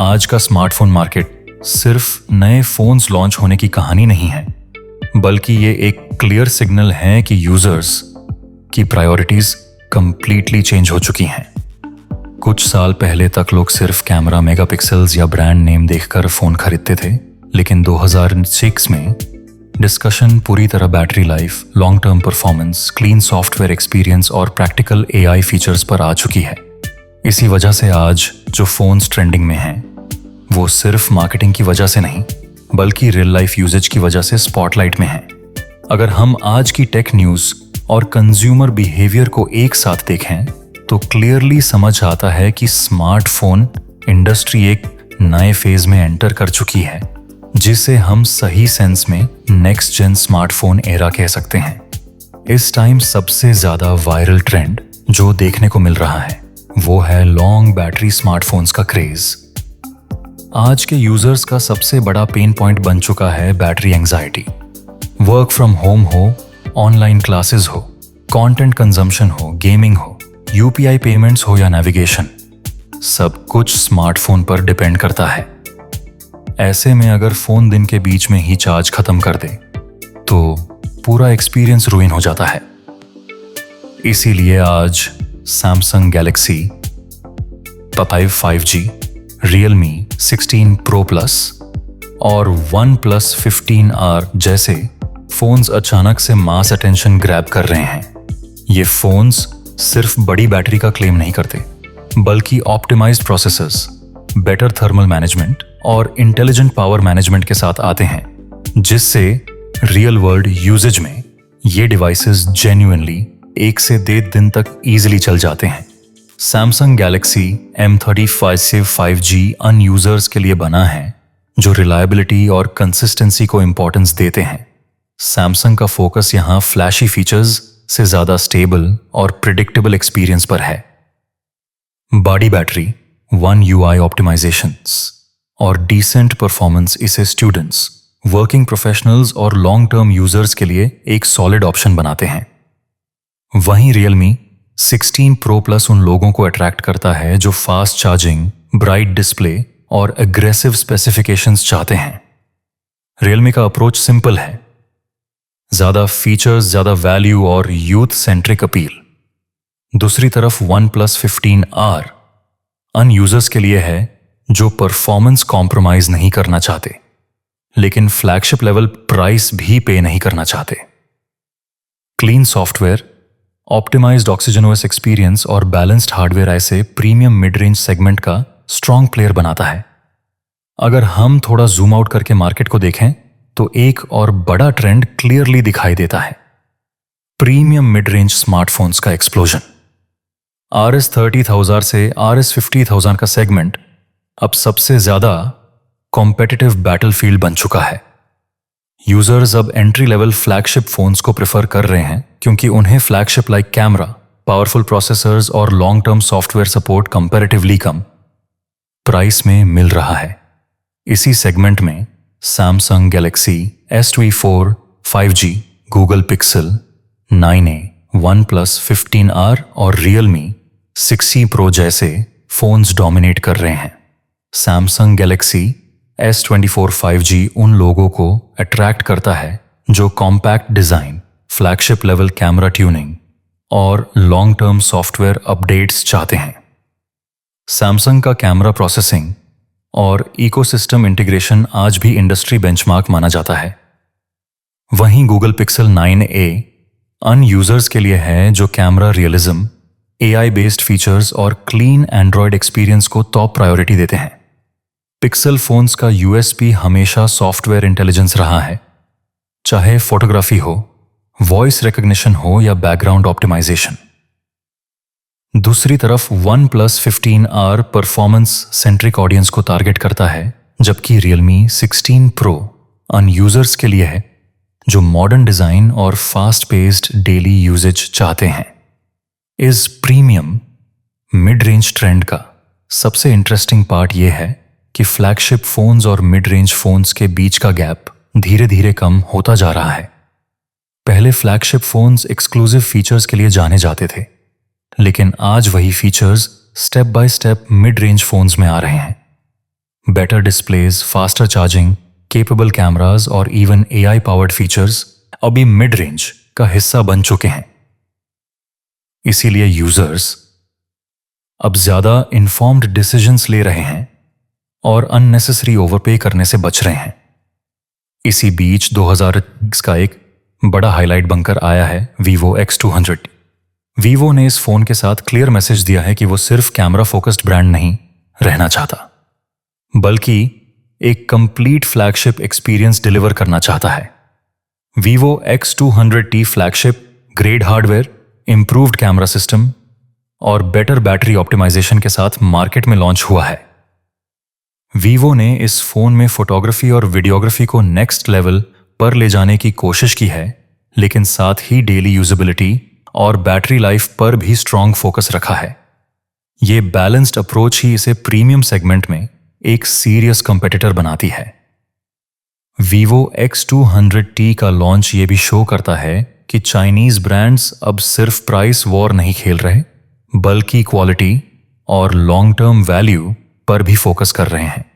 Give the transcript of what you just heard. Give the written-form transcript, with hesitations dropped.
आज का smartphone market सिर्फ नए फोन्स लॉन्च होने की कहानी नहीं है, बल्कि ये एक क्लियर सिग्नल है कि यूजर्स की प्रायोरिटीज कंप्लीटली चेंज हो चुकी हैं। कुछ साल पहले तक लोग सिर्फ कैमरा, मेगापिक्सल्स या ब्रांड नेम देखकर फोन खरीदते थे, लेकिन 2006 में डिस्कशन पूरी तरह battery life, long term performance, clean software experience और प्रैक्टिकल एआई फीचर्स पर आ चुकी है। इसी वजह से आज जो फोन्स ट्रेंडिंग में हैं, वो सिर्फ मार्केटिंग की वजह से नहीं, बल्कि रियल लाइफ यूजेज की वजह से स्पॉटलाइट में हैं। अगर हम आज की टेक न्यूज़ और कंज्यूमर बिहेवियर को एक साथ देखें तो क्लियरली समझ आता है कि स्मार्टफोन इंडस्ट्री एक नए फेज में एंटर कर चुकी है, जिसे हम सही सेंस में नेक्स्ट जेन स्मार्टफोन एरा कह सकते हैं। इस टाइम सबसे ज्यादा वायरल ट्रेंड जो देखने को मिल रहा है वो है लॉन्ग बैटरी स्मार्टफोन्स का क्रेज। आज के यूजर्स का सबसे बड़ा पेन पॉइंट बन चुका है battery anxiety. Work from home हो, ऑनलाइन क्लासेस हो, कंटेंट कंजम्पशन हो, गेमिंग हो, यूपीआई पेमेंट्स हो या नेविगेशन, सब कुछ स्मार्टफोन पर डिपेंड करता है। ऐसे में अगर फोन दिन के बीच में ही चार्ज खत्म कर दे तो पूरा एक्सपीरियंस रुइन हो जाता है। इसीलिए आज Samsung Galaxy 5G, Realme 16 Pro Plus और OnePlus 15R जैसे फोन्स अचानक से मास अटेंशन ग्रैब कर रहे हैं। ये फोन्स सिर्फ बड़ी बैटरी का क्लेम नहीं करते, बल्कि optimized processors, better thermal management और इंटेलिजेंट पावर मैनेजमेंट के साथ आते हैं, जिससे रियल वर्ल्ड यूजेज में ये डिवाइसेस जेन्युइनली 1 से 1.5 दिन तक इजीली चल जाते हैं। सैमसंग गैलेक्सी M35 5G अन यूजर्स के लिए बना है जो रिलायबिलिटी और कंसिस्टेंसी को इंपॉर्टेंस देते हैं। सैमसंग का फोकस यहाँ फ्लैशी फीचर्स से ज्यादा स्टेबल और प्रिडिक्टेबल एक्सपीरियंस पर है। बड़ी बैटरी, वन UI ऑप्टिमाइजेशंस और डिसेंट परफॉर्मेंस इसे स्टूडेंट्स, वर्किंग प्रोफेशनल्स और लॉन्ग टर्म यूजर्स के लिए एक सॉलिड ऑप्शन बनाते हैं। वहीं रियलमी 16 Pro Plus उन लोगों को अट्रैक्ट करता है जो फास्ट चार्जिंग, ब्राइट डिस्प्ले और एग्रेसिव स्पेसिफिकेशंस चाहते हैं। रियलमी का अप्रोच सिंपल है, ज्यादा फीचर्स, ज्यादा वैल्यू और यूथ सेंट्रिक अपील। दूसरी तरफ OnePlus 15R अन यूजर्स के लिए है जो परफॉर्मेंस कॉम्प्रोमाइज नहीं करना चाहते, लेकिन फ्लैगशिप लेवल प्राइस भी पे नहीं करना चाहते। Clean software, optimized OxygenOS experience और बैलेंस्ड हार्डवेयर ऐसे प्रीमियम मिड रेंज सेगमेंट का स्ट्रॉन्ग प्लेयर बनाता है। अगर हम थोड़ा जूम आउट करके मार्केट को देखें तो एक और बड़ा ट्रेंड क्लियरली दिखाई देता है, प्रीमियम मिड रेंज स्मार्टफोन्स का एक्सप्लोजन। RS 30,000 से RS 50,000 का सेगमेंट अब सबसे ज्यादा कॉम्पिटिटिव बैटलफील्ड बन चुका है। यूजर्स अब एंट्री लेवल फ्लैगशिप फोन्स को प्रेफर कर रहे हैं क्योंकि उन्हें flagship like camera, powerful processors और long term software support comparatively कम प्राइस में मिल रहा है। इसी सेगमेंट में Samsung Galaxy S24 5G, Google Pixel 9a, OnePlus 15R और रियलमी 6C Pro जैसे फोन्स डोमिनेट कर रहे हैं। सैमसंग गैलेक्सी S24 5G उन लोगों को अट्रैक्ट करता है जो compact design, flagship level camera tuning और लॉन्ग टर्म सॉफ्टवेयर अपडेट्स चाहते हैं। सैमसंग का कैमरा प्रोसेसिंग और इकोसिस्टम इंटीग्रेशन आज भी इंडस्ट्री बेंचमार्क माना जाता है। वहीं गूगल पिक्सल 9a अन यूजर्स के लिए है जो camera realism, AI based features और क्लीन एंड्रॉयड एक्सपीरियंस को टॉप प्रायोरिटी देते हैं। पिक्सल फोन्स का USP हमेशा सॉफ्टवेयर इंटेलिजेंस रहा है, चाहे फोटोग्राफी हो, वॉइस रिकॉग्निशन हो या बैकग्राउंड ऑप्टिमाइजेशन। दूसरी तरफ OnePlus 15R performance centric audience को टारगेट करता है, जबकि रियलमी 16 Pro अन यूजर्स के लिए है जो मॉडर्न डिजाइन और फास्ट पेस्ड डेली यूजेज चाहते हैं। इस प्रीमियम मिड रेंज ट्रेंड का सबसे इंटरेस्टिंग पार्ट यह है कि फ्लैगशिप फोन्स और मिड रेंज फोन्स के बीच का गैप धीरे धीरे कम होता जा रहा है। पहले फ्लैगशिप फोन्स एक्सक्लूसिव फीचर्स के लिए जाने जाते थे, लेकिन आज वही features step by step mid range phones में आ रहे हैं। Better displays, faster charging, capable cameras और इवन AI पावर्ड फीचर्स अभी मिड रेंज का हिस्सा बन चुके हैं। इसीलिए यूजर्स अब ज्यादा इन्फॉर्म्ड डिसीजंस ले रहे हैं और अननेसेसरी ओवरपे करने से बच रहे हैं। इसी बीच 2020 का एक बड़ा हाईलाइट बनकर आया है Vivo X200। Vivo ने इस फोन के साथ क्लियर मैसेज दिया है कि वो सिर्फ कैमरा फोकस्ड ब्रांड नहीं रहना चाहता, बल्कि एक कंप्लीट फ्लैगशिप एक्सपीरियंस डिलीवर करना चाहता है। Vivo X200T flagship grade hardware, improved camera system और बेटर बैटरी ऑप्टिमाइजेशन के साथ मार्केट में लॉन्च हुआ है। Vivo ने इस फोन में फोटोग्राफी और वीडियोग्राफी को नेक्स्ट लेवल पर ले जाने की कोशिश की है, लेकिन साथ ही डेली यूजेबिलिटी और बैटरी लाइफ पर भी स्ट्रॉन्ग फोकस रखा है। ये बैलेंस्ड अप्रोच ही इसे प्रीमियम सेगमेंट में एक सीरियस कंपेटिटर बनाती है। Vivo X200T का लॉन्च ये भी शो करता है कि चाइनीज ब्रांड्स अब सिर्फ प्राइस वॉर नहीं खेल रहे, बल्कि क्वालिटी और लॉन्ग टर्म वैल्यू पर भी फोकस कर रहे हैं।